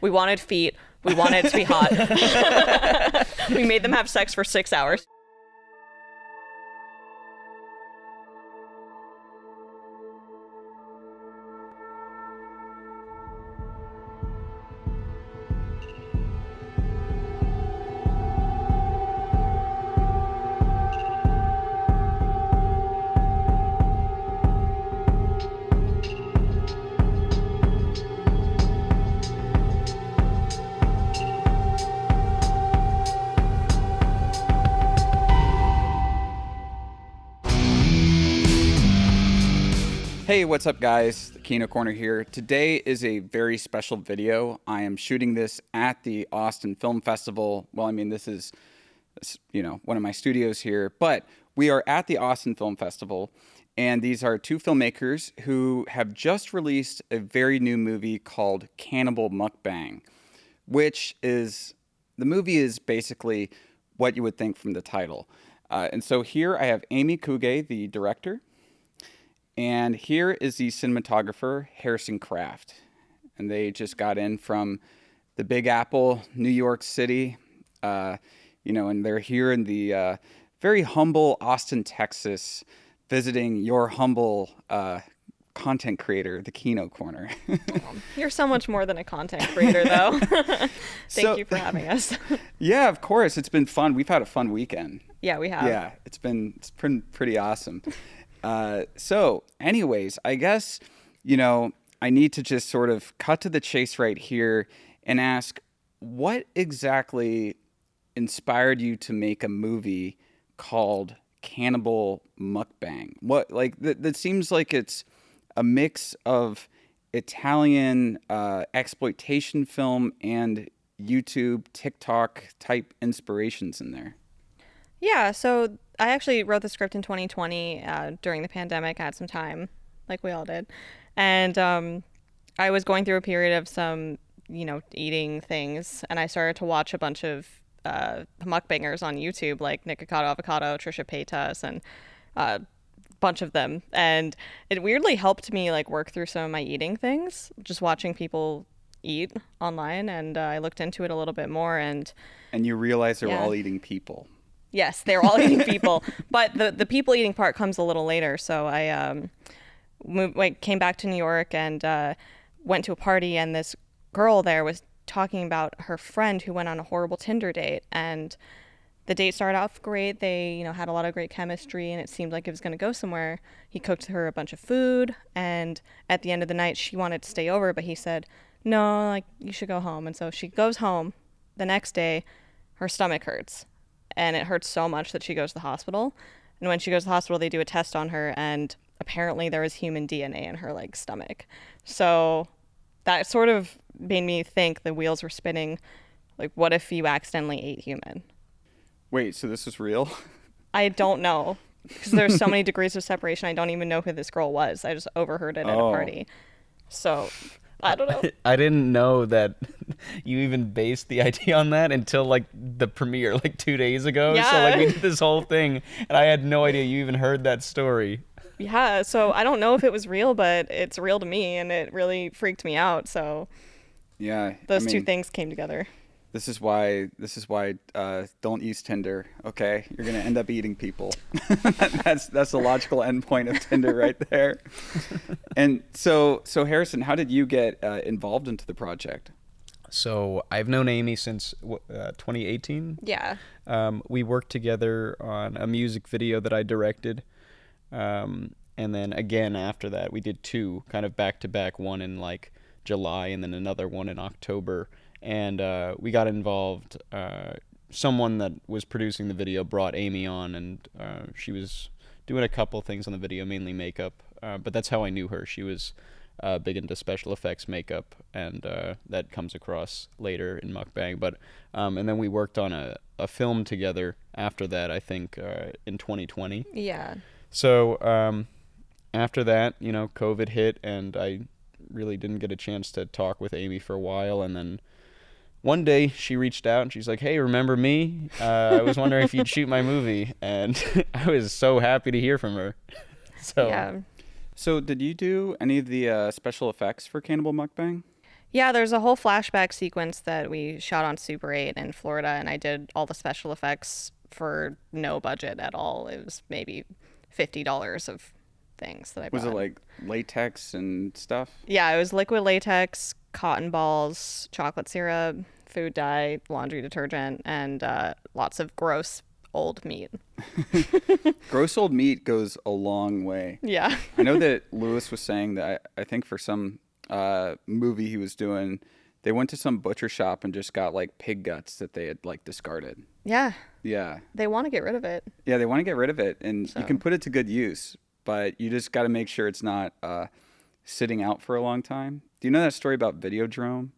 We wanted feet. We wanted it to be hot. We made them have sex for 6 hours. Hey, what's up guys? The Kino Corner here. Today is a very special video. I am shooting this at the Austin Film Festival. Well, I mean, this is, one of my studios here, but we are at the Austin Film Festival, and these are two filmmakers who have just released a very new movie called Cannibal Mukbang, which is, the movie is basically what you would think from the title. And so here I have Amy Kuge, the director, and here is the cinematographer, Harrison Kraft. And they just got in from the Big Apple, New York City, and they're here in the very humble Austin, Texas, visiting your humble content creator, the Kino Corner. You're so much more than a content creator, though. Thank you for having us. Yeah, of course. It's been fun. We've had a fun weekend. Yeah, we have. Yeah, it's been pretty awesome. So anyways, I guess, I need to just sort of cut to the chase right here and ask, what exactly inspired you to make a movie called Cannibal Mukbang? What, that seems like it's a mix of Italian exploitation film and YouTube, TikTok type inspirations in there. Yeah, so I actually wrote the script in 2020 during the pandemic. I had some time, like we all did. And I was going through a period of some, eating things. And I started to watch a bunch of mukbangers on YouTube, like Nikocado Avocado, Trisha Paytas, and a bunch of them. And it weirdly helped me work through some of my eating things, just watching people eat online. And I looked into it a little bit more. And you realize they were all eating people. Yes, they were all eating people, but the people eating part comes a little later. So I came back to New York and went to a party, and this girl there was talking about her friend who went on a horrible Tinder date, and the date started off great. They had a lot of great chemistry, and it seemed like it was going to go somewhere. He cooked her a bunch of food, and at the end of the night, she wanted to stay over, but he said, "No, you should go home." And so she goes home. The next day, her stomach hurts. And it hurts so much that she goes to the hospital. And when she goes to the hospital, they do a test on her, and apparently there was human DNA in her stomach. So that sort of made me think the wheels were spinning. What if you accidentally ate human? Wait, so this is real? I don't know, because there's so many degrees of separation. I don't even know who this girl was. I just overheard it at a party. So I don't know. I didn't know that you even based the idea on that until the premiere 2 days ago. Yeah. So we did this whole thing and I had no idea you even heard that story. Yeah, so I don't know if it was real, but it's real to me, and it really freaked me out. So yeah, those two things came together. This is why don't use Tinder, okay? You're going to end up eating people. That's the logical endpoint of Tinder right there. And so Harrison, how did you get involved into the project? So I've known Amy since 2018. Yeah. We worked together on a music video that I directed. And then again after that, we did two kind of back-to-back, one in July and then another one in October. And we got involved. Someone that was producing the video brought Amy on, and she was doing a couple things on the video, mainly makeup. But that's how I knew her. She was big into special effects makeup, and that comes across later in Mukbang. But and then we worked on a film together after that, I think, in 2020. Yeah. So after that, COVID hit, and I really didn't get a chance to talk with Amy for a while, and then one day she reached out and she's like, "Hey, remember me? I was wondering if you'd shoot my movie." And I was so happy to hear from her. So yeah. So did you do any of the special effects for Cannibal Mukbang? Yeah, there's a whole flashback sequence that we shot on Super 8 in Florida, and I did all the special effects for no budget at all. It was maybe $50 of things that I bought. Was it like latex and stuff? Yeah, it was liquid latex, cotton balls, chocolate syrup, food dye, laundry detergent, and lots of gross old meat. Gross old meat goes a long way. Yeah. I know that Lewis was saying that I think for some movie he was doing, they went to some butcher shop and just got like pig guts that they had like discarded. Yeah. Yeah. They want to get rid of it. Yeah, they want to get rid of it, and So. you can put it to good use, but you just got to make sure it's not sitting out for a long time. Do you know that story about Videodrome?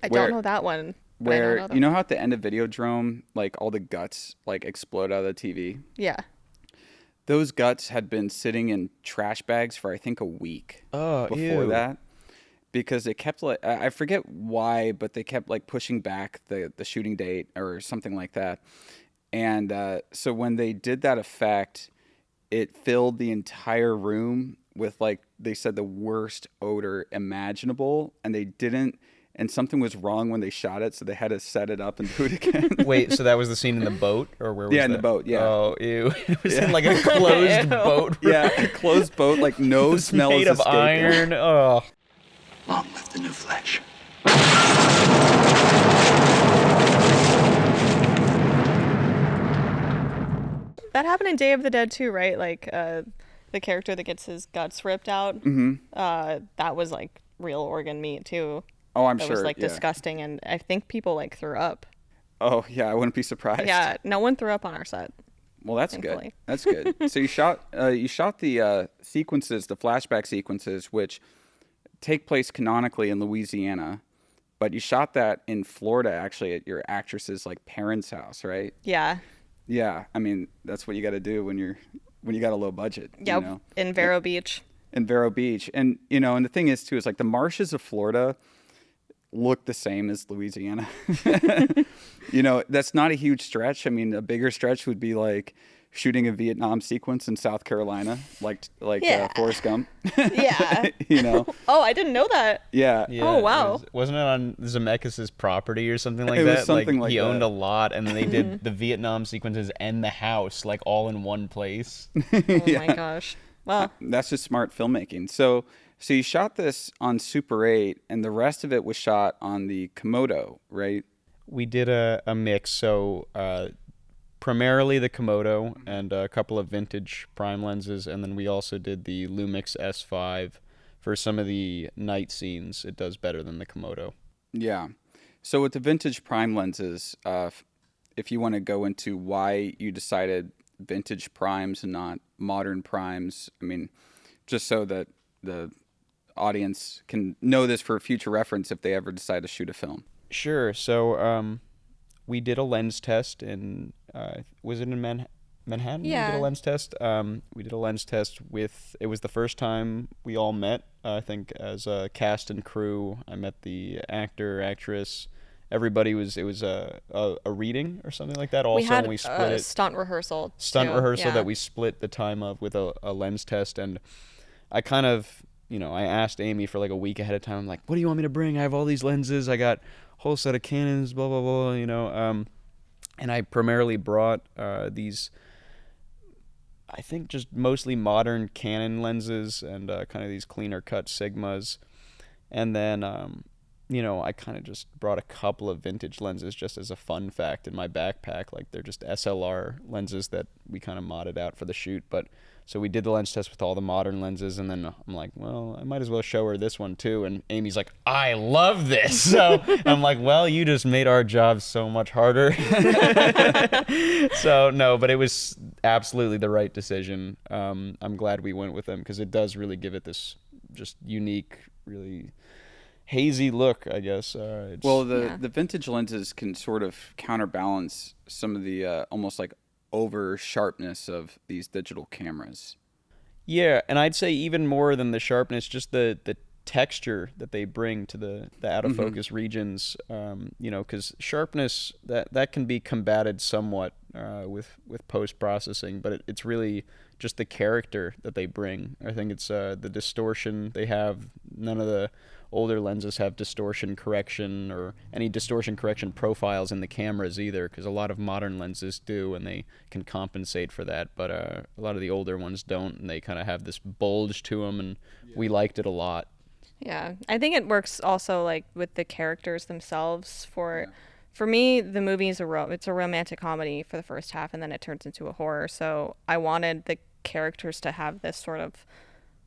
I don't know that one. but I Where know you know how at the end of Videodrome, like all the guts like explode out of the TV? Yeah. Those guts had been sitting in trash bags for I think a week Oh, before ew. that, because they kept like I forget why, but they kept like pushing back the shooting date or something like that. And so when they did that effect, it filled the entire room with like they said the worst odor imaginable, and they didn't. And something was wrong when they shot it, so they had to set it up and do it again. Wait, so that was the scene in the boat, or where was Yeah, in that? the boat, yeah. Oh, ew. It was in like a closed Ew. boat. Yeah, a closed boat, like no It's smell made is of escaping. iron. Oh. Long live the new flesh. That happened in Day of the Dead too, right? Like the character that gets his guts ripped out. Mm-hmm. That was like real organ meat too. Oh, I'm That sure. was like yeah. disgusting, and I think people like threw up. Oh, yeah, I wouldn't be surprised. Yeah, no one threw up on our set. Well, that's Thankfully. good. That's good. So you shot the sequences, the flashback sequences, which take place canonically in Louisiana, but you shot that in Florida, actually, at your actress's like parents' house, right? Yeah. Yeah, I mean that's what you got to do when you got a low budget. Yep. You know? In Vero Beach. In Vero Beach, and and the thing is too is like the marshes of Florida look the same as Louisiana. That's not a huge stretch. I mean, a bigger stretch would be like shooting a Vietnam sequence in South Carolina, like Yeah. Forrest Gump. Yeah. Oh, I didn't know that. Yeah. Oh, wow. Wasn't it on Zemeckis' property or something like It that? was something like he that. owned a lot, and then they did the Vietnam sequences and the house like all in one place. Oh my gosh. Well, That's just smart filmmaking. So you shot this on Super 8, and the rest of it was shot on the Komodo, right? We did a mix, so primarily the Komodo and a couple of vintage prime lenses, and then we also did the Lumix S5 for some of the night scenes. It does better than the Komodo. Yeah. So with the vintage prime lenses, if you want to go into why you decided vintage primes and not modern primes, I mean, just so that the audience can know this for future reference if they ever decide to shoot a film. Sure. So we did a lens test in, was it in Manhattan? We Yeah. did a lens test. We did a lens test it was the first time we all met, I think, as a cast and crew. I met the actor, actress. Everybody it was a reading or something like that. Also, we had and we split a it. stunt rehearsal. Stunt too. rehearsal Yeah. that we split the time of with a lens test. And I kind of, I asked Amy for like a week ahead of time. I'm like, what do you want me to bring? I have all these lenses. I got a whole set of Canons, blah, blah, blah, and I primarily brought these, I think, just mostly modern Canon lenses and kind of these cleaner cut Sigmas. And then, I kind of just brought a couple of vintage lenses just as a fun fact in my backpack. Like, they're just SLR lenses that we kind of modded out for the shoot. But so we did the lens test with all the modern lenses, and then I'm like, well, I might as well show her this one too. And Amy's like, I love this. So I'm like, well, you just made our job so much harder. So no, but it was absolutely the right decision. I'm glad we went with them because it does really give it this just unique, really hazy look, I guess. Well, the Yeah. vintage lenses can sort of counterbalance some of the almost like over sharpness of these digital cameras. Yeah, and I'd say even more than the sharpness, just the texture that they bring to the out of focus regions. Because sharpness that can be combated somewhat with post processing, but it's really just the character that they bring. I think it's the distortion they have, none of the older lenses have distortion correction or any distortion correction profiles in the cameras either, because a lot of modern lenses do, and they can compensate for that. But a lot of the older ones don't, and they kind of have this bulge to them, and we liked it a lot. Yeah, I think it works also like with the characters themselves. For me, the movie is it's a romantic comedy for the first half, and then it turns into a horror. So I wanted the characters to have this sort of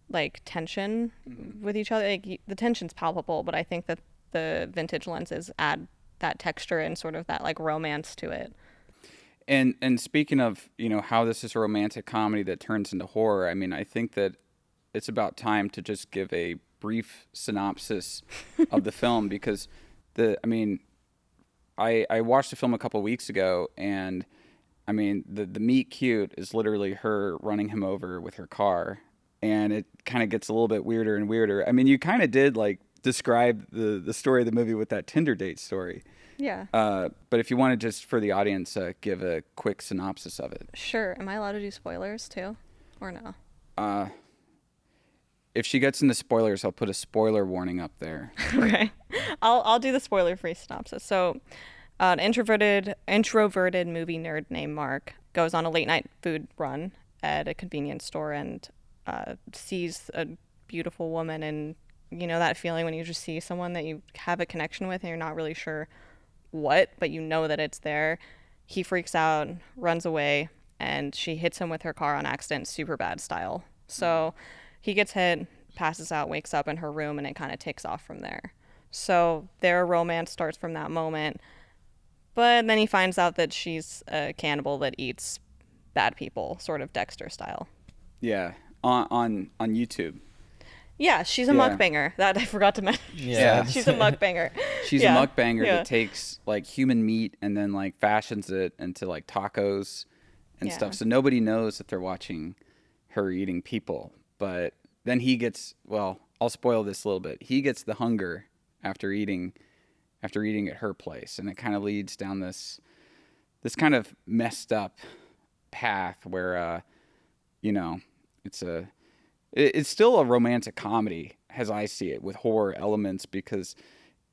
like tension with each other. Like, the tension's palpable, but I think that the vintage lenses add that texture and sort of that like romance to it. And speaking of, you know, how this is a romantic comedy that turns into horror, I mean, I think that it's about time to just give a brief synopsis of the film, because I watched the film a couple of weeks ago, and I mean, the meet cute is literally her running him over with her car, and it kind of gets a little bit weirder and weirder. I mean, you kind of did like describe the story of the movie with that Tinder date story. Yeah. But if you want to just, for the audience, give a quick synopsis of it. Sure. Am I allowed to do spoilers too, or no? If she gets into spoilers, I'll put a spoiler warning up there. Okay. I'll do the spoiler-free synopsis. So, an introverted movie nerd named Mark goes on a late-night food run at a convenience store and sees a beautiful woman, and you know that feeling when you just see someone that you have a connection with and you're not really sure what, but you know that it's there. He freaks out, runs away, and she hits him with her car on accident, super bad style. So he gets hit, passes out, wakes up in her room, and it kind of takes off from there. So their romance starts from that moment. But then he finds out that she's a cannibal that eats bad people, sort of Dexter style. Yeah, on YouTube. Yeah, she's a mukbanger. That I forgot to mention. Yeah. She's a mukbanger. She's a mukbanger that takes like human meat and then like fashions it into like tacos and stuff. So nobody knows that they're watching her eating people. But then he gets, well, I'll spoil this a little bit. He gets the hunger after eating at her place, and it kind of leads down this kind of messed up path where you know, it's still a romantic comedy as I see it, with horror elements, because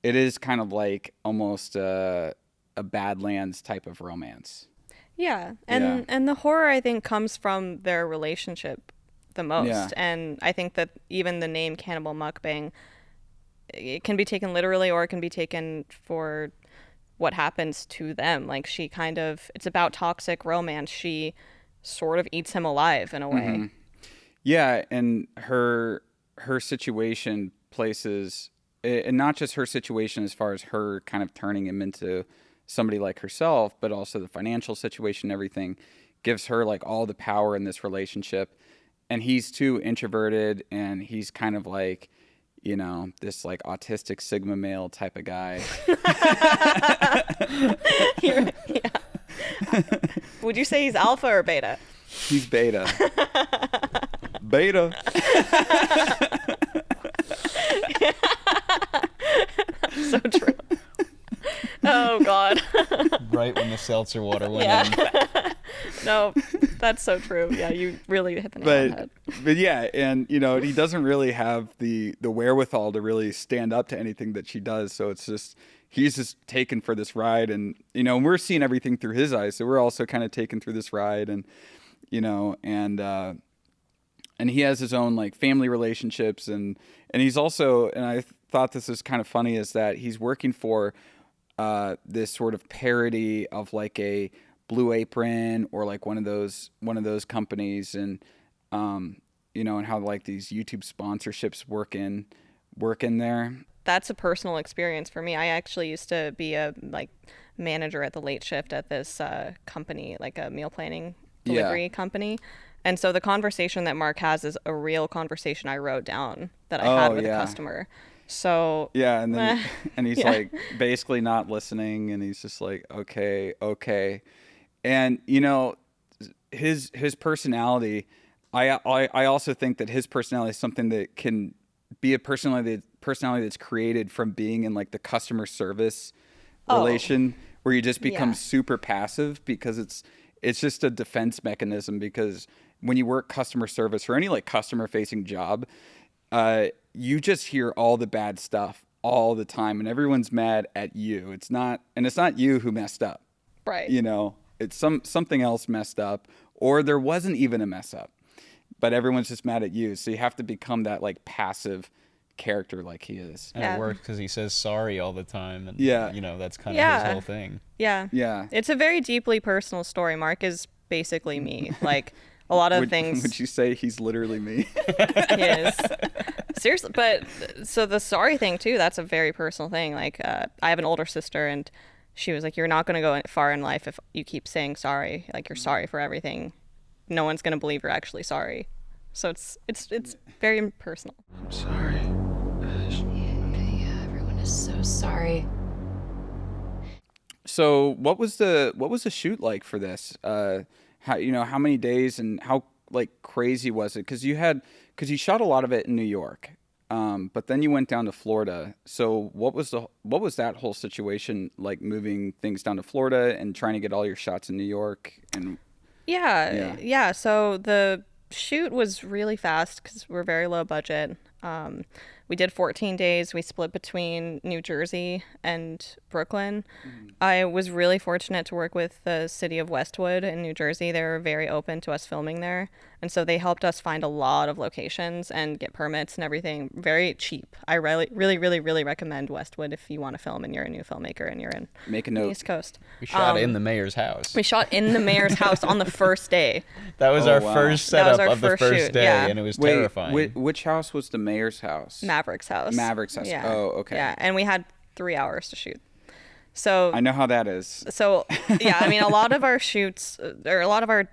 it is kind of like almost a Badlands type of romance. Yeah. And the horror, I think, comes from their relationship the most. Yeah. And I think that even the name Cannibal Mukbang, it can be taken literally, or it can be taken for what happens to them. Like, it's about toxic romance. She sort of eats him alive in a way. Mm-hmm. Yeah, and her situation places, and not just her situation as far as her kind of turning him into somebody like herself, but also the financial situation, everything gives her like all the power in this relationship. And he's too introverted, and he's kind of like, you know, this like autistic Sigma male type of guy. Yeah. Would you say he's alpha or beta? He's beta. Beta. So true. Oh God. Right when the seltzer water went in. No, that's so true. Yeah, you really hit the nail on the head. But yeah, and you know, he doesn't really have the wherewithal to really stand up to anything that she does. So it's just, he's just taken for this ride, and you know, we're seeing everything through his eyes. So we're also kind of taken through this ride, and you know, and he has his own like family relationships, and he's also, and I thought this is kind of funny, is that he's working for this sort of parody of like a Blue Apron or like one of those companies, and you know, and how like these YouTube sponsorships work in there. That's a personal experience for me. I actually used to be a like manager at the late shift at this company, like a meal planning delivery company. And so the conversation that Mark has is a real conversation I wrote down that I had with a customer. So yeah, and then and he's like basically not listening, and he's just like, okay. And you know, his personality, I also think that his personality is something that can be a personality that's created from being in like the customer service relation, where you just become super passive, because it's just a defense mechanism. Because when you work customer service or any like customer facing job, you just hear all the bad stuff all the time, and everyone's mad at you. It's not you who messed up. Right. You know, it's something else messed up, or there wasn't even a mess up, but everyone's just mad at you. So you have to become that like passive character like he is. And it works because he says sorry all the time, and Yeah. you know, that's kind of his whole thing. Yeah. Yeah. It's a very deeply personal story. Mark is basically me. Like a lot of things. Would you say he's literally me? He is. Seriously, but so the sorry thing too, that's a very personal thing. Like I have an older sister, and she was like, you're not going to go far in life if you keep saying sorry. Like you're sorry for everything. No one's going to believe you're actually sorry. So it's very personal. I'm sorry. Yeah, everyone is so sorry. So what was the shoot like for this? How many days and how like crazy was it? Because you shot a lot of it in New York, but then you went down to Florida. So what was that whole situation like, moving things down to Florida and trying to get all your shots in New York? And Yeah. So the shoot was really fast because we're very low budget. We did 14 days. We split between New Jersey and Brooklyn. I was really fortunate to work with the city of Westwood in New Jersey. They were very open to us filming there. And so they helped us find a lot of locations and get permits and everything very cheap. I really, really, really, really recommend Westwood if you want to film and you're a new filmmaker and you're in Make a the note. East Coast. We shot in the mayor's house. We shot in the mayor's house on the first day. That was Oh, our wow. first That was setup our of the first first shoot, day, yeah. and it was Wait, terrifying. which house was the mayor's house? Maverick's house. Maverick's house. Yeah. Oh, okay. Yeah, and we had 3 hours to shoot. So I know how that is. So yeah, I mean, a lot of our shoots or a lot of our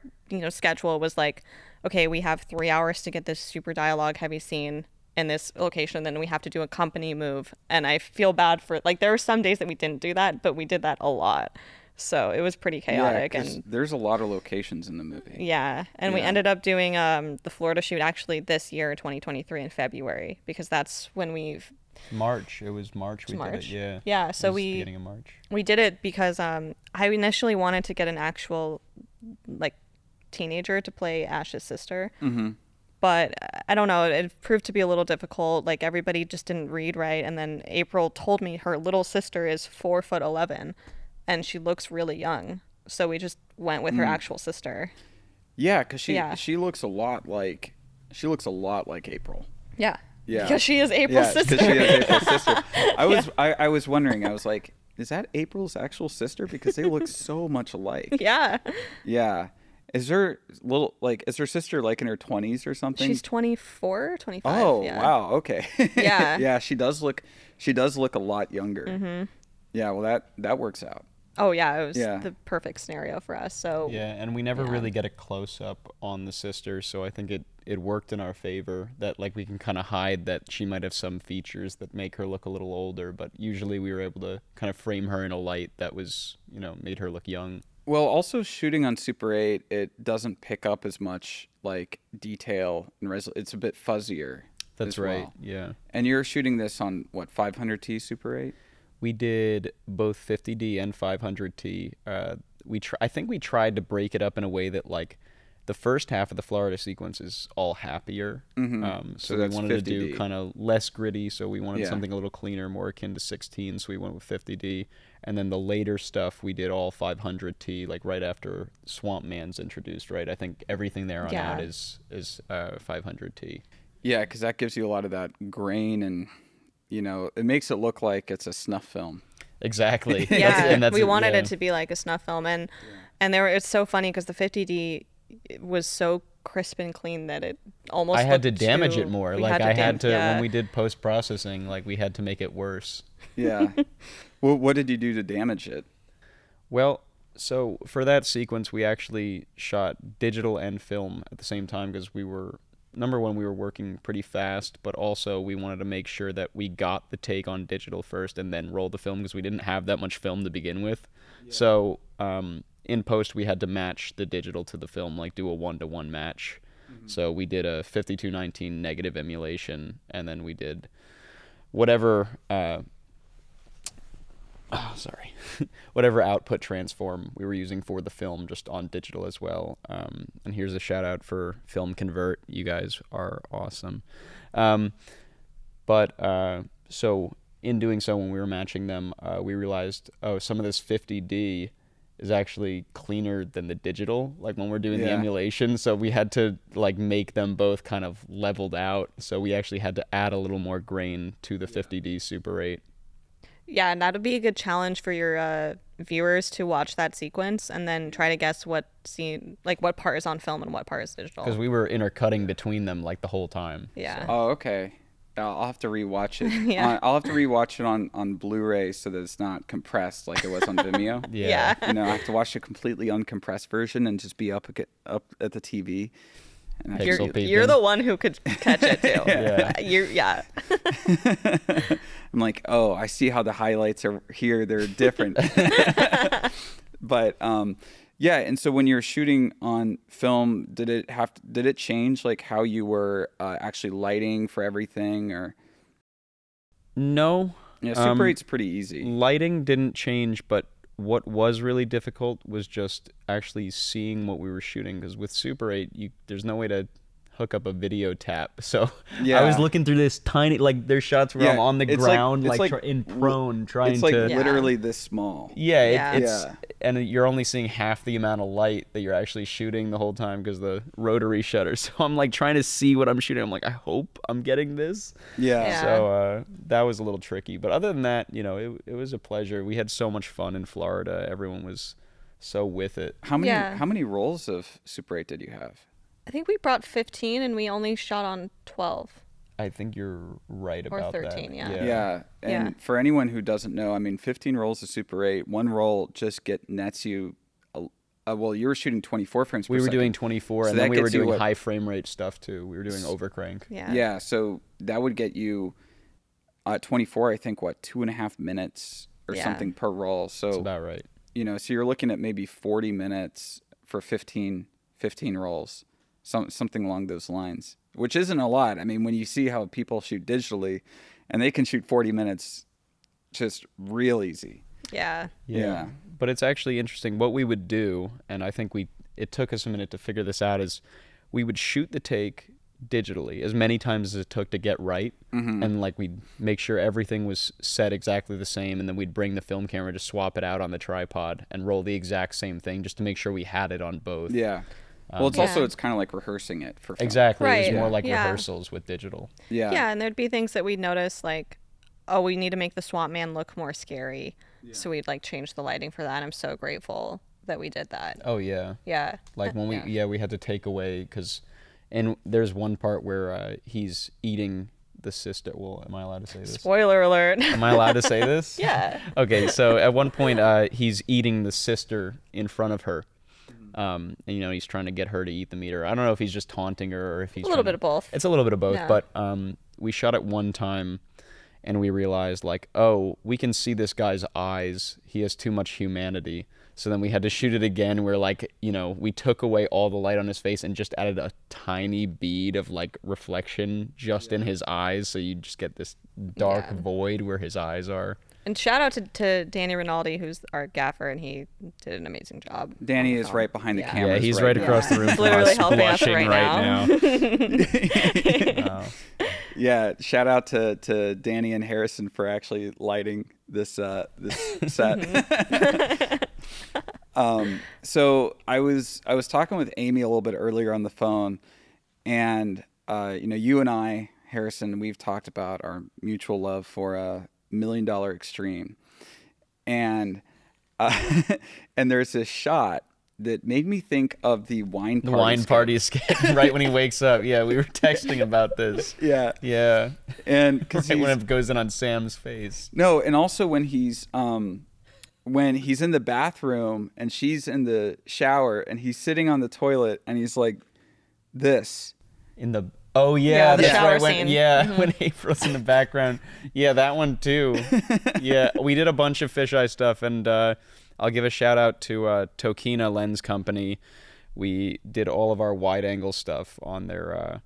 schedule was like, okay, we have 3 hours to get this super dialogue heavy scene in this location, then we have to do a company move, and I feel bad for like there were some days that we didn't do that, but we did that a lot. So it was pretty chaotic. Yeah, 'cause And there's a lot of locations in the movie. yeah, and we Yeah. ended up doing the Florida shoot actually this year, 2023, in February, because that's when we've March. It was March. We March? did it. Yeah. Yeah, so It was we beginning of March. we did it because I initially wanted to get an actual like teenager to play Ash's sister. Mm-hmm. But I don't know, it proved to be a little difficult. Like everybody just didn't read right. And then April told me her little sister is 4'11" and she looks really young. So we just went with her actual sister. Yeah, because Yeah. she looks a lot like April. Yeah. Yeah. Because she is April's Yeah, sister. because she is April's sister. I was wondering. I was like, is that April's actual sister? Because they look so much alike. Yeah. Yeah. Is her sister like in her 20s or something? She's 24, 25. Oh, yeah. wow. Okay. Yeah. Yeah, she does look a lot younger. Mm-hmm. Yeah, well that works out. Oh, yeah. It was Yeah. the perfect scenario for us. So Yeah, and we never Yeah. really get a close up on the sister, so I think it worked in our favor that like we can kind of hide that she might have some features that make her look a little older, but usually we were able to kind of frame her in a light that was, made her look young. Well, also shooting on Super 8, it doesn't pick up as much like detail and it's a bit fuzzier. That's as right. well. Yeah. And you're shooting this on what, 500T Super 8? We did both 50D and 500T. I think we tried to break it up in a way that like the first half of the Florida sequence is all happier. Mm-hmm. So that's we wanted to 50D. do kind of less gritty. So we wanted Yeah. something a little cleaner, more akin to 16. So we went with 50D. And then the later stuff, we did all 500T, like right after Swamp Man's introduced, right? I think everything there on Yeah. out is 500T. Yeah, because that gives you a lot of that grain and, it makes it look like it's a snuff film. Exactly. Yeah, we wanted it to be like a snuff film, and it's so funny because the 50D was so crisp and clean that it almost I had to looked damage too- it more. we Like I had to yeah. when we did post processing, like we had to make it worse. Yeah. Well, what did you do to damage it? Well, so for that sequence, we actually shot digital and film at the same time because we were working pretty fast, but also we wanted to make sure that we got the take on digital first and then roll the film because we didn't have that much film to begin with. Yeah. So in post, we had to match the digital to the film, like do a 1-to-1 match. Mm-hmm. So we did a 5219 negative emulation, and then we did whatever whatever output transform we were using for the film just on digital as well. And here's a shout out for Film Convert. You guys are awesome. But so in doing so, when we were matching them, we realized, some of this 50D is actually cleaner than the digital, like when we're doing the emulation. So we had to like make them both kind of leveled out. So we actually had to add a little more grain to the 50D Super 8. Yeah, and that'll be a good challenge for your viewers to watch that sequence and then try to guess what scene, like what part is on film and what part is digital. Because we were intercutting between them like the whole time. Yeah. Oh, okay. I'll have to rewatch it. Yeah. I'll have to rewatch it on Blu-ray so that it's not compressed like it was on Vimeo. Yeah. You know, I have to watch the completely uncompressed version and just be up at the TV. And I Pixel just- peeping. You're the one who could catch it too. Yeah. Yeah. I'm like, oh, I see how the highlights are here. They're different. But yeah, and so when you're shooting on film, did it change like how you were actually lighting for everything, or? No. Yeah, Super 8's pretty easy. Lighting didn't change, but what was really difficult was just actually seeing what we were shooting, because with Super 8, there's no way to hook up a video tap. So I was looking through this tiny, like there's shots where I'm on the ground, in prone, trying it's like to. literally this small. Yeah, Yeah. and you're only seeing half the amount of light that you're actually shooting the whole time because the rotary shutter. So I'm like trying to see what I'm shooting. I'm like, I hope I'm getting this. Yeah. So that was a little tricky, but other than that, it was a pleasure. We had so much fun in Florida. Everyone was so with it. How many Yeah. how many rolls of Super 8 did you have? I think we brought 15 and we only shot on 12. I think you're right Or about 13, that. yeah. Yeah, and Yeah. for anyone who doesn't know, I mean, 15 rolls of Super 8, one roll just nets you. Well, you were shooting 24 frames per We were second. doing 24, So and that then we were gets you doing what? high frame rate stuff too. We were doing overcrank. Yeah. Yeah, so that would get you 24. I think 2.5 minutes or Yeah. something per roll. So That's about right. so you're looking at maybe 40 minutes for 15 rolls. Something along those lines, which isn't a lot. I mean, when you see how people shoot digitally, and they can shoot 40 minutes just real easy. Yeah. Yeah. But it's actually interesting what we would do, and I think it took us a minute to figure this out, is we would shoot the take digitally as many times as it took to get right, and like we'd make sure everything was set exactly the same, and then we'd bring the film camera to swap it out on the tripod and roll the exact same thing just to make sure we had it on both. Yeah. Well, it's Yeah. it's kind of like rehearsing it for film. Exactly. It Right. was more like Yeah. rehearsals with digital. Yeah. Yeah, and there'd be things that we'd notice like, oh, we need to make the swamp man look more scary. So we'd like change the lighting for that. I'm so grateful that we did that. Oh yeah. Yeah. Like when we had to take away, and there's one part where he's eating the sister. Well, am I allowed to say this? Spoiler alert. Am I allowed to say this? Yeah. Okay, so at one point he's eating the sister in front of her. And, he's trying to get her to eat the meat. Or I don't know if he's just taunting her or if he's A little bit of both. It's a little bit of both, Yeah. but we shot it one time and we realized like, oh, we can see this guy's eyes. He has too much humanity. So then we had to shoot it again where like, we took away all the light on his face and just added a tiny bead of like reflection just in his eyes. So you just get this dark Yeah. void where his eyes are. And shout out to Danny Rinaldi, who's our gaffer, and he did an amazing job. Danny on the is film. right behind the Yeah. camera. Yeah, he's right across the room from Literally us, helping us blushing right now. Yeah, shout out to Danny and Harrison for actually lighting this set. So I was talking with Amy a little bit earlier on the phone, and you and I, Harrison, we've talked about our mutual love for $1 Million Extreme, and and there's this shot that made me think of the wine party. The wine skit. party skit right when he wakes up. Yeah, we were texting about this. Yeah, Yeah. and because Right when it goes in on Sam's face. no, and also when he's in the bathroom and she's in the shower and he's sitting on the toilet and he's like this. Oh yeah, Yeah, the that's shower right. scene. When April's in the background. Yeah, that one too. Yeah, we did a bunch of fisheye stuff, and I'll give a shout out to Tokina Lens Company. We did all of our wide angle stuff on their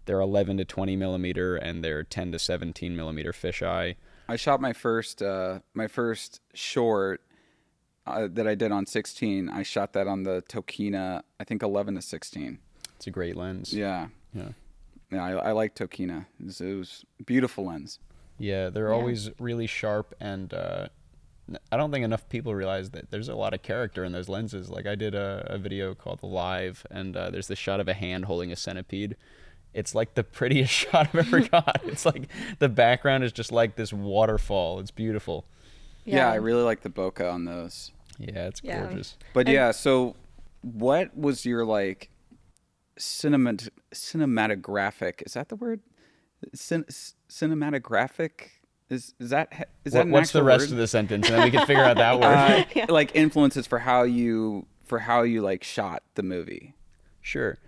11 to 20 millimeter and their 10 to 17 millimeter fisheye. I shot my first short that I did on 16. I shot that on the Tokina, I think 11 to 16. It's a great lens. Yeah. Yeah. Yeah, I like Tokina. It was a beautiful lens. Yeah, they're always really sharp, and I don't think enough people realize that there's a lot of character in those lenses. Like I did a video called Live, and there's this shot of a hand holding a centipede. It's like the prettiest shot I've ever got. It's like the background is just like this waterfall. It's beautiful. Yeah, I really like the bokeh on those. Yeah, it's gorgeous. But so what was your like cinematographic? Is that the word? Cinematographic? Is that an What's the actual rest word? of the sentence, and then we can figure out that word. Like influences for how you like shot the movie. Sure.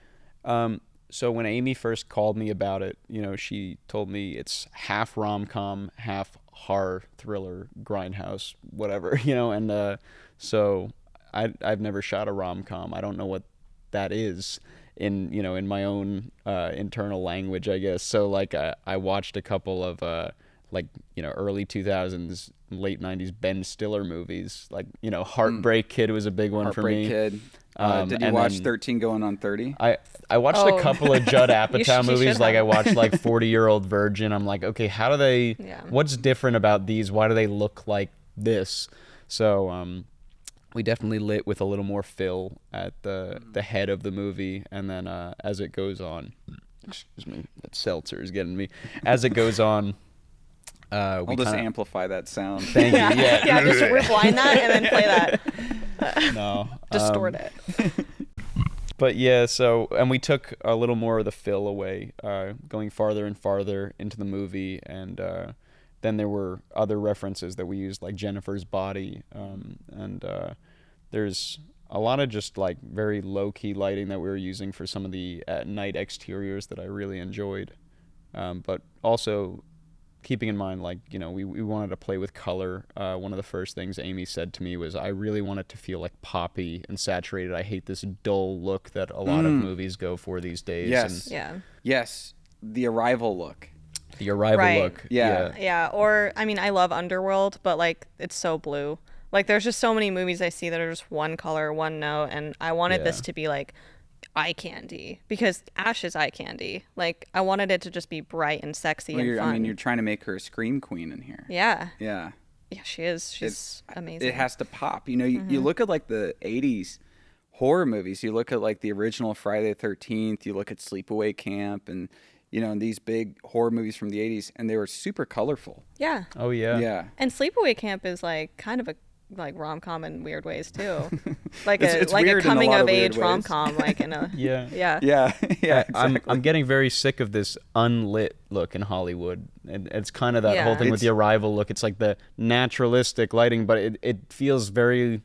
So when Amy first called me about it, she told me it's half rom-com, half horror, thriller, grindhouse, whatever, and so I've never shot a rom-com. I don't know what that is in my own internal language, I guess. So like I watched a couple of early 2000s, late 90s Ben Stiller movies. Like, Heartbreak Kid was a big one for me. Heartbreak Kid. Did you watch 13 Going on 30? I watched a couple of Judd Apatow you movies. should Like I have. watched like 40-Year-Old Virgin. I'm like, okay, how do they? What's different about these? Why do they look like this? So we definitely lit with a little more fill at the head of the movie, and then as it goes on, excuse me, that seltzer is getting me. As it goes on, I'll just amplify that sound. Thank you. Yeah. Just rewind that and then play that. No. Distort it. But yeah, and we took a little more of the fill away, going farther and farther into the movie, and then there were other references that we used, like Jennifer's body, and there's a lot of just like very low-key lighting that we were using for some of the at-night exteriors that I really enjoyed, but also keeping in mind, like, we wanted to play with color. One of the first things Amy said to me was, I really want it to feel like poppy and saturated. I hate this dull look that a lot of movies go for these days. Yes. And Yes. The Arrival look. the Arrival Right. look. Yeah. Yeah, or I mean, I love Underworld, but like it's so blue. Like there's just so many movies I see that are just one color, one note, and I wanted this Yeah. to be like eye candy because Ash is eye candy. Like I wanted it to just be bright and sexy and fun. You're trying to make her a scream queen in here. Yeah, Yeah. she is. She's amazing. It has to pop. You look at like the 80s horror movies. You look at like the original Friday the 13th. You look at Sleepaway Camp and, and these big horror movies from the 80s, and they were super colorful. Yeah, Oh yeah. Yeah. and Sleepaway Camp is like kind of a like rom-com in weird ways too. Like It's like a weird in a coming lot of of weird age ways. rom-com, like in a Yeah. yeah. Yeah. Yeah. I'm getting very sick of this unlit look in Hollywood. And it's kind of that Yeah. whole thing with the Arrival look. It's like the naturalistic lighting, but it feels very,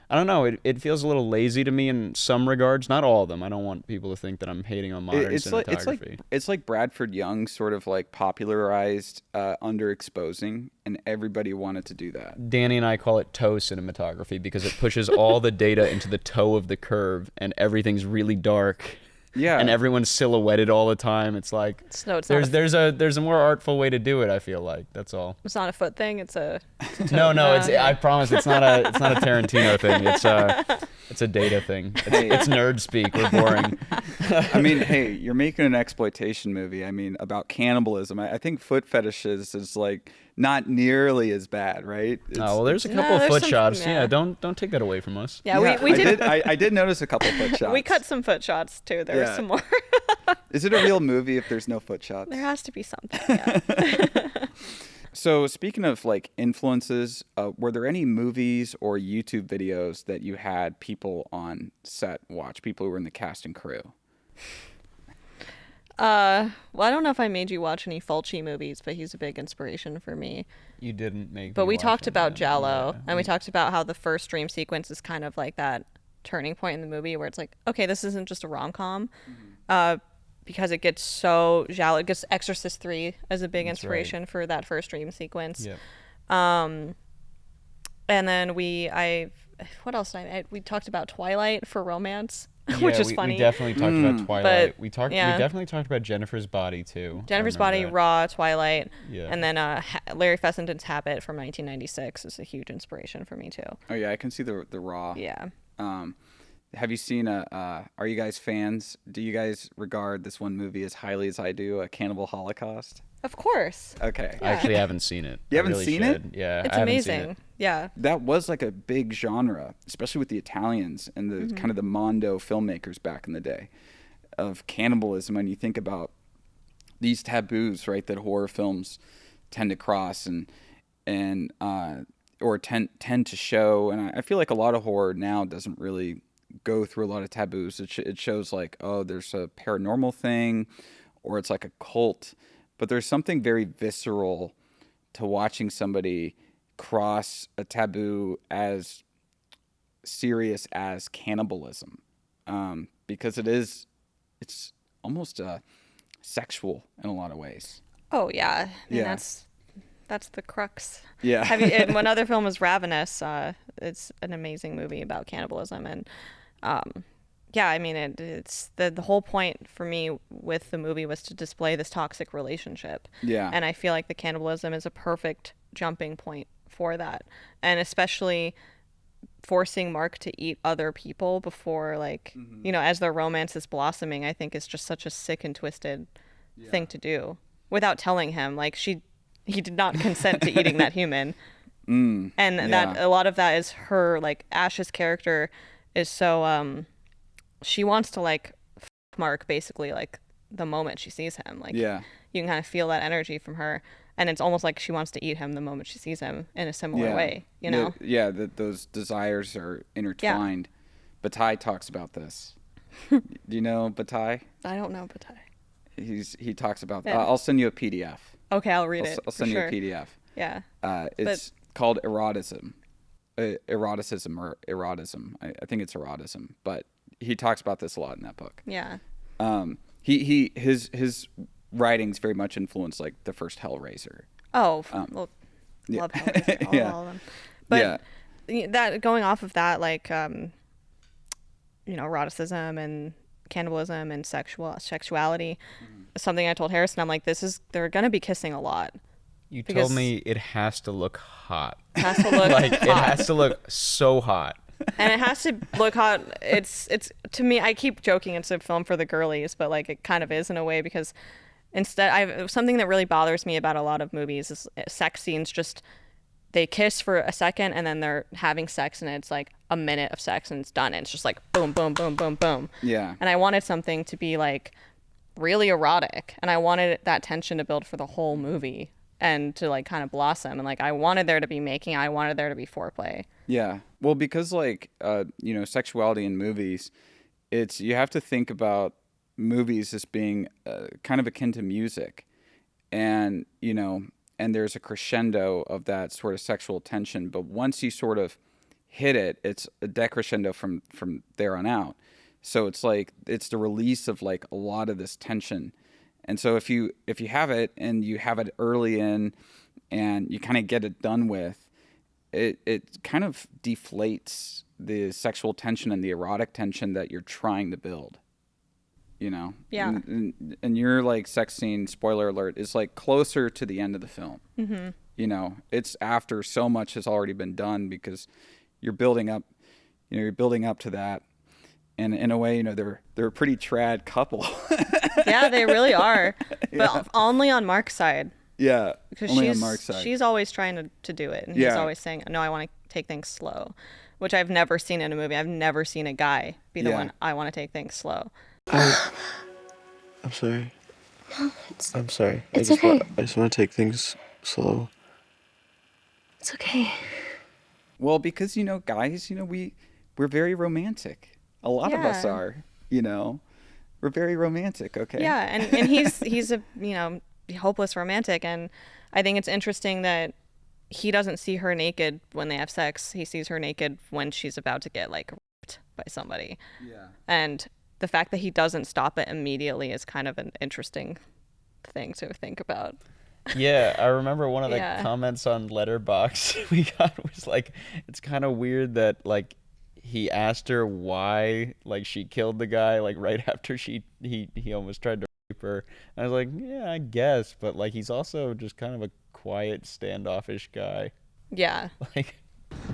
I don't know, it feels a little lazy to me in some regards. Not all of them. I don't want people to think that I'm hating on modern cinematography. It's like Bradford Young sort of like popularized underexposing, and everybody wanted to do that. Danny and I call it toe cinematography because it pushes all the data into the toe of the curve, and everything's really dark. Yeah. And everyone's silhouetted all the time. It's like No, it's not. there's a more artful way to do it. I feel like that's all. It's not a foot thing. It's a No, I promise it's not a Tarantino thing. It's a data thing. It's nerd speak. We're boring. I mean, hey, you're making an exploitation movie. I mean, about cannibalism. I think foot fetishes is like not nearly as bad, right? Well, there's a couple No, of there's foot some- shots. yeah. Yeah, don't take that away from us. yeah. We did. I did notice a couple foot shots. We cut some foot shots too. There were Yeah. some more. Is it a real movie if there's no foot shots? There has to be something. Yeah. So speaking of like influences, were there any movies or YouTube videos that you had people on set watch, people who were in the cast and crew? Well, I don't know if I made you watch any Fulci movies, but he's a big inspiration for me. You didn't make. But me we watch talked them, about yeah. Giallo, Yeah. and we talked about how the first dream sequence is kind of like that turning point in the movie where it's like, okay, this isn't just a rom-com, because it gets so Giallo. It gets Exorcist 3 as a big inspiration for that first dream sequence. Yep. And then what else did we talked about Twilight for romance, which is funny. We definitely talked about Twilight. We yeah. definitely talked about Jennifer's Body too. Jennifer's I Body, remember that. Raw, Twilight, Yeah. and then Larry Fessenden's Habit from 1996 is a huge inspiration for me too. Oh yeah, I can see the raw. Yeah. have you seen are you guys fans? Do you guys regard this one movie as highly as I do, a Cannibal Holocaust? Of course. Okay. I actually haven't seen it. You I haven't really seen it? should. Yeah, It's I haven't seen amazing. it. Yeah. That was like a big genre, especially with the Italians and the kind of the Mondo filmmakers back in the day of cannibalism. And you think about these taboos, right, that horror films tend to cross and or tend to show. And I feel like a lot of horror now doesn't really go through a lot of taboos. It shows like, oh, there's a paranormal thing, or it's like a cult. But there's something very visceral to watching somebody cross a taboo as serious as cannibalism, because it's almost sexual in a lot of ways. Oh yeah. I mean, Yeah. that's the crux. Yeah. And one other film is Ravenous. It's an amazing movie about cannibalism, and yeah, I mean, it's the whole point for me with the movie was to display this toxic relationship. Yeah. And I feel like the cannibalism is a perfect jumping point for that, and especially forcing Mark to eat other people before, like, as their romance is blossoming, I think is just such a sick and twisted thing to do without telling him. Like, he did not consent to eating that human. And that a lot of that is her, like, Ash's character is so she wants to, like, Mark basically, like, the moment she sees him. Like, you can kind of feel that energy from her, and it's almost like she wants to eat him the moment she sees him in a similar way, you know? Those desires are intertwined. Bataille talks about this. Do you know Bataille? I don't know Bataille. He talks about Yeah. I'll send you a PDF. Okay, I'll read it. I'll for send sure. you a PDF. Yeah. It's called eroticism. Eroticism or erotism. I think it's erotism, but he talks about this a lot in that book. Yeah. His writings very much influenced like the first Hellraiser. Oh, well, yeah. love Hellraiser, Yeah. all of them. But that going off of that, like, eroticism and cannibalism and sexuality, something I told Harrison, I'm like, they're gonna be kissing a lot. You Because- told me it has to look hot. It has to look Like, hot. it has to look so hot. And it has to look hot. It's to me, I keep joking it's a film for the girlies, but like it kind of is in a way, because instead something that really bothers me about a lot of movies is sex scenes. Just they kiss for a second and then they're having sex, and it's like a minute of sex and it's done, and it's just like boom, boom, boom, boom, boom. Yeah. And I wanted something to be like really erotic, and I wanted that tension to build for the whole movie and to like kind of blossom, and like I wanted there to be making, I wanted there to be foreplay. Yeah. Well, because like sexuality in movies, you have to think about movies as being kind of akin to music, and and there's a crescendo of that sort of sexual tension, but once you sort of hit it, it's a decrescendo from there on out. So it's like it's the release of like a lot of this tension. And so if you have it and you have it early in and you kind of get it done with, it kind of deflates the sexual tension and the erotic tension that you're trying to build. Yeah. And your like sex scene, spoiler alert, is like closer to the end of the film. Mm-hmm. It's after so much has already been done, because you're building up to that. And in a way, they're a pretty trad couple. Yeah, they really are, but only on Mark's side. Yeah, Because only on Mark's side. she's always trying to do it, and he's Yeah. always saying, "No, I want to take things slow," which I've never seen in a movie. I've never seen a guy be the Yeah. one, "I want to take things slow." I'm sorry. No, I'm sorry. It's okay. I just want to take things slow. It's okay. Well, because guys, we're very romantic. A lot of us Yeah. are. We're very romantic. Okay. Yeah, and he's a hopeless romantic, and I think it's interesting that he doesn't see her naked when they have sex. He sees her naked when she's about to get like raped by somebody. Yeah. And the fact that he doesn't stop it immediately is kind of an interesting thing to think about. Yeah, I remember one of the Yeah. comments on Letterboxd we got was like, it's kind of weird that like he asked her why like she killed the guy like right after he almost tried to rape her. And I was like, yeah, I guess, but like he's also just kind of a quiet, standoffish guy. Yeah. Like,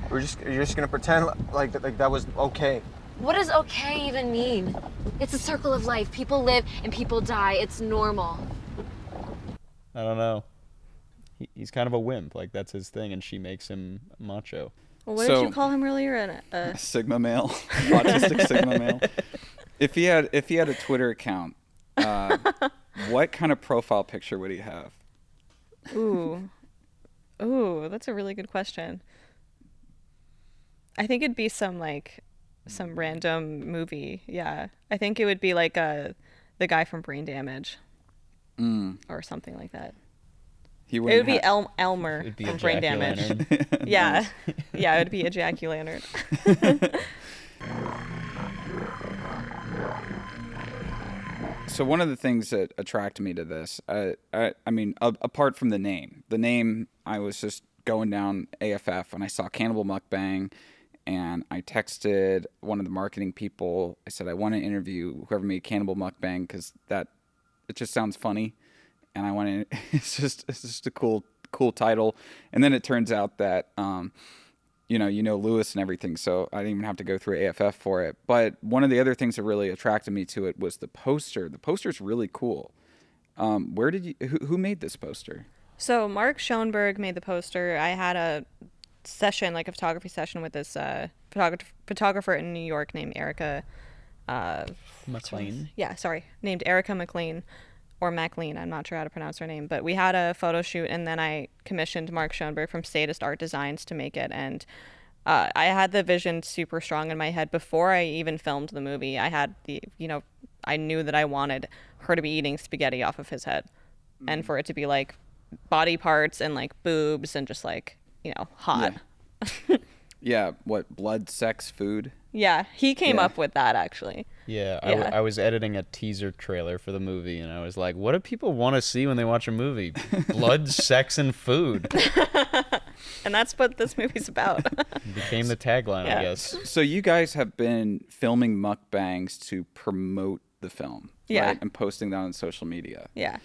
You're just gonna pretend like that was okay. What does okay even mean? It's a circle of life. People live and people die. It's normal. I don't know. He's kind of a wimp. Like, that's his thing, and she makes him macho. Well, what did you call him earlier? Sigma male, autistic Sigma male. If he had a Twitter account, what kind of profile picture would he have? Ooh, that's a really good question. I think it'd be some random movie. Yeah, I think it would be like the guy from Brain Damage, or something like that. It would be Elmer from Brain Damage. Yeah, yeah, it would be a jack-o'-lantern. So one of the things that attracted me to this, I mean, apart from the name, I was just going down AFF and I saw Cannibal Mukbang, and I texted one of the marketing people. I said, I want to interview whoever made Cannibal Mukbang because it just sounds funny, and I want to. It's just a cool title. And then it turns out that you know Lewis and everything, so I didn't even have to go through AFF for it. But one of the other things that really attracted me to it was the poster. The poster's really cool. Who made this poster? So Mark Schoenberg made the poster. I had a session, like a photography session, with this photographer in New York named Erica McLean. Yeah, sorry, named Erica McLean, or MacLean. I'm not sure how to pronounce her name, but we had a photo shoot, and then I commissioned Mark Schoenberg from Sadist Art Designs to make it. And I had the vision super strong in my head before I even filmed the movie. I had I knew that I wanted her to be eating spaghetti off of his head, and for it to be like body parts and like boobs and just like, hot. Yeah. What, blood, sex, food? Yeah, he came up with that, actually. Yeah, I was editing a teaser trailer for the movie, and I was like, what do people want to see when they watch a movie? Blood, sex, and food. And that's what this movie's about. It became the tagline, I guess. So you guys have been filming mukbangs to promote the film, right? And posting that on social media. Yeah.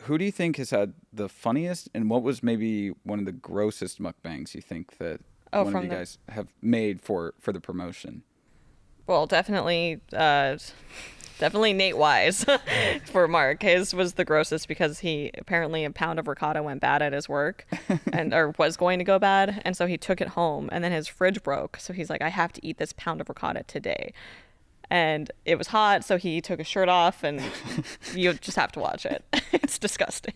Who do you think has had the funniest, and what was maybe one of the grossest mukbangs you think that one of you guys have made for the promotion? Well, definitely Nate Wise for Mark. His was the grossest because apparently a pound of ricotta went bad at his work or was going to go bad. And so he took it home, and then his fridge broke. So he's like, I have to eat this pound of ricotta today. And it was hot, so he took his shirt off, and you just have to watch it. It's disgusting.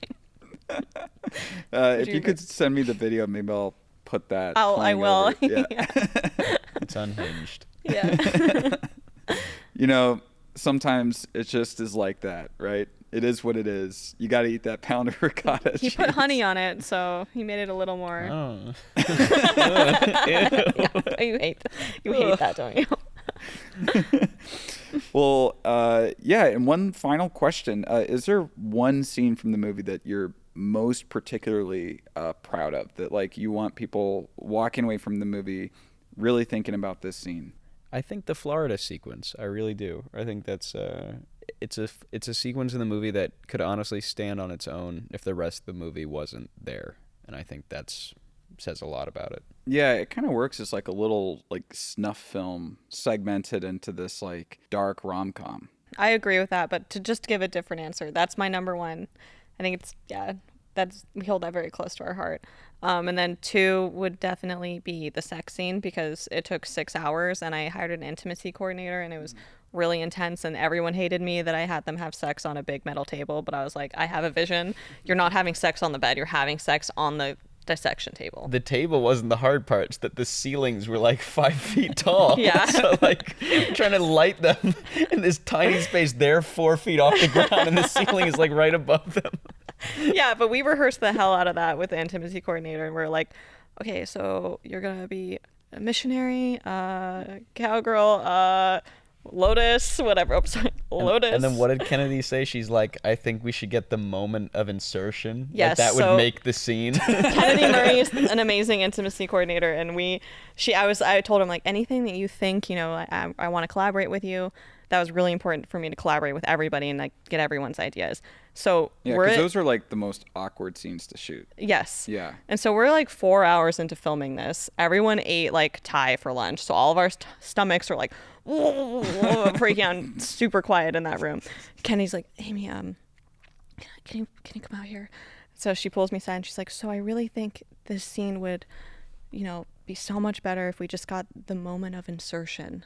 If you could send me the video, maybe I'll put that. I will. Yeah. It's unhinged. Yeah. Sometimes it just is like that, right? It is what it is. You got to eat that pound of ricotta. He put honey on it, so he made it a little more. Oh. Yeah, you hate that, don't you? Well, and one final question. Is there one scene from the movie that you're most particularly proud of, that like you want people walking away from the movie really thinking about this scene? I think the Florida sequence. I really do. I think that's it's a sequence in the movie that could honestly stand on its own if the rest of the movie wasn't there, and I think that's says a lot about it. Yeah, it kind of works as like a little like snuff film segmented into this like dark rom-com. I agree with that, but to just give a different answer, that's my number one. I think we hold that very close to our heart. And then 2 would definitely be the sex scene, because it took 6 hours and I hired an intimacy coordinator, and it was really intense, and everyone hated me that I had them have sex on a big metal table. But I was like, I have a vision. You're not having sex on the bed. You're having sex on the dissection table. The table wasn't the hard part. It's that the ceilings were like 5 feet tall. Yeah. So like trying to light them in this tiny space, they're 4 feet off the ground and the ceiling is like right above them. Yeah, but we rehearsed the hell out of that with the intimacy coordinator, and we're like, okay, so you're gonna be a missionary, cowgirl, Lotus, whatever. I'm sorry, Lotus. And then what did Kennedy say? She's like, I think we should get the moment of insertion. Yes, like that would make the scene. Kennedy Murray is an amazing intimacy coordinator, and I told him, like, anything that you think, I want to collaborate with you. that was really important for me to collaborate with everybody and like get everyone's ideas. So Yeah, we're because those are like the most awkward scenes to shoot. yes. Yeah. And so we're like 4 hours into filming this. Everyone ate like Thai for lunch. So all of our stomachs are like freaking out, super quiet in that room. Kenny's like, Amy, can you come out here? So she pulls me aside and she's like, so I really think this scene would, be so much better if we just got the moment of insertion.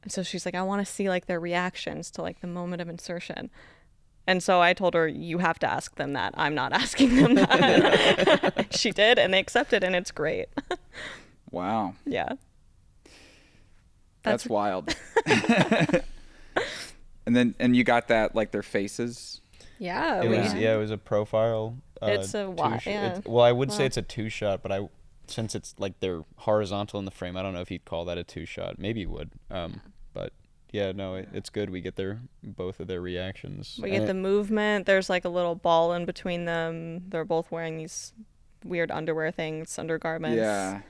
And so she's like, I want to see like their reactions to like the moment of insertion. And so I told her, you have to ask them that. I'm not asking them that. She did, and they accepted, and it's great. Wow. Yeah. That's wild. And you got that, like their faces? Yeah. It was a profile. It's a yeah. Well, I would say it's a 2-shot, but since it's like they're horizontal in the frame, I don't know if he'd call that a 2-shot. Maybe he would. But yeah, no, it's good. We get both of their reactions. We get the movement. There's like a little ball in between them. They're both wearing these weird underwear things, undergarments. Yeah.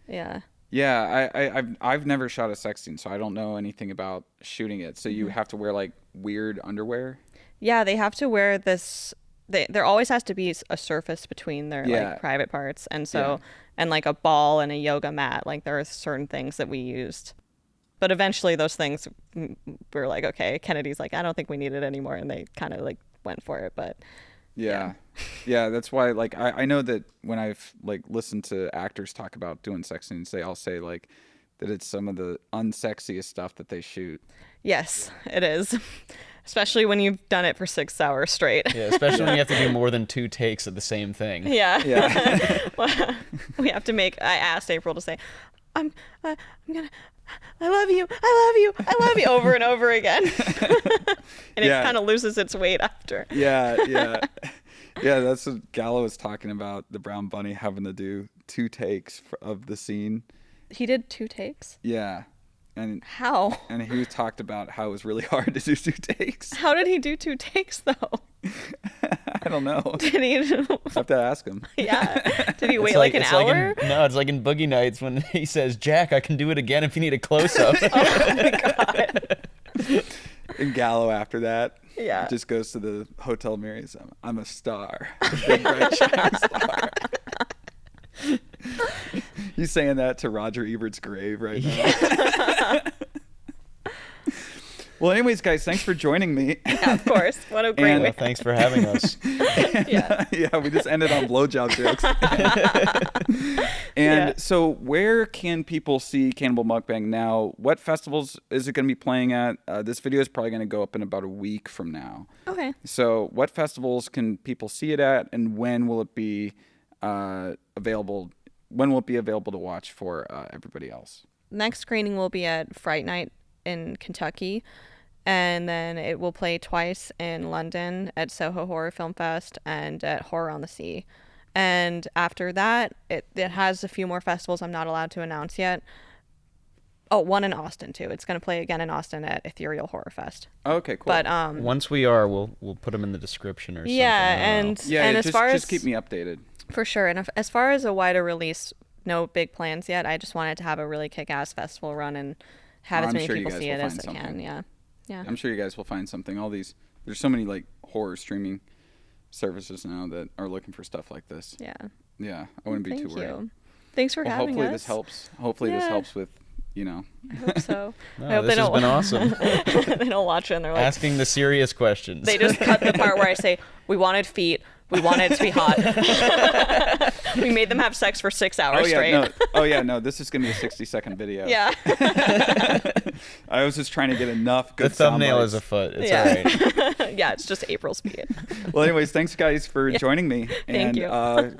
Yeah. Yeah, I've never shot a sex scene, so I don't know anything about shooting it. So you have to wear like weird underwear? Yeah, they have to wear this. There always has to be a surface between their like private parts, and so and like a ball and a yoga mat. Like there are certain things that we used, but eventually those things were like, okay, Kennedy's like, I don't think we need it anymore, and they kind of like went for it. But yeah, that's why like I know that when I've like listened to actors talk about doing sex scenes, they all say like that it's some of the unsexiest stuff that they shoot. Yes, it is. Especially when you've done it for 6 hours straight. Yeah, especially when you have to do more than 2 takes of the same thing. Yeah. Yeah. We have to I asked April to say, I'm gonna, I love you over and over again. And it kind of loses its weight after. Yeah. That's what Gallo was talking about, the brown bunny having to do 2 takes of the scene. He did 2 takes? Yeah. And how? And he talked about how it was really hard to do 2 takes. How did he do 2 takes though? I don't know. Did he? I have to ask him. Yeah. Did he wait like an hour? No, it's like in Boogie Nights when he says, Jack, I can do it again if you need a close-up. Oh my God. And Gallo after that just goes to the hotel mirror and says, I'm a star. A big bright shining star. He's saying that to Roger Ebert's grave right now. Well, anyways, guys, thanks for joining me. Yeah, of course. What a great way. Thanks for having us. Yeah, we just ended on blowjob jokes. So where can people see Cannibal Mukbang now? What festivals is it going to be playing at? This video is probably going to go up in about a week from now. Okay. So what festivals can people see it at, and when will it be available? When will it be available to watch for everybody else? Next screening will be at Fright Night in Kentucky, and then it will play twice in London at Soho Horror Film Fest and at Horror on the Sea. And after that, it has a few more festivals I'm not allowed to announce yet. Oh, one in Austin too. It's going to play again in Austin at Ethereal Horror Fest. Okay, cool. But once we are, we'll put them in the description or something. And as far as just keep me updated. For sure. And as far as a wider release, no big plans yet. I just wanted to have a really kick-ass festival run and have as many people see it as I can. Yeah. I'm sure you guys will find something. There's so many like horror streaming services now that are looking for stuff like this. Yeah, I wouldn't be too worried. Thank you. Thanks for having hopefully us. This helps. Hopefully this helps with, I hope so. No, I hope this has been awesome. They don't watch it and they're like asking the serious questions. They just cut the part where I say we wanted feet. We wanted it to be hot. We made them have sex for 6 hours straight. No. This is gonna be a 60-second video. Yeah. I was just trying to get enough good. The thumbnail is afoot. It's all right. Yeah, it's just April's feet. Well, anyways, thanks guys for joining me. Thank you.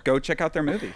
Go check out their movie.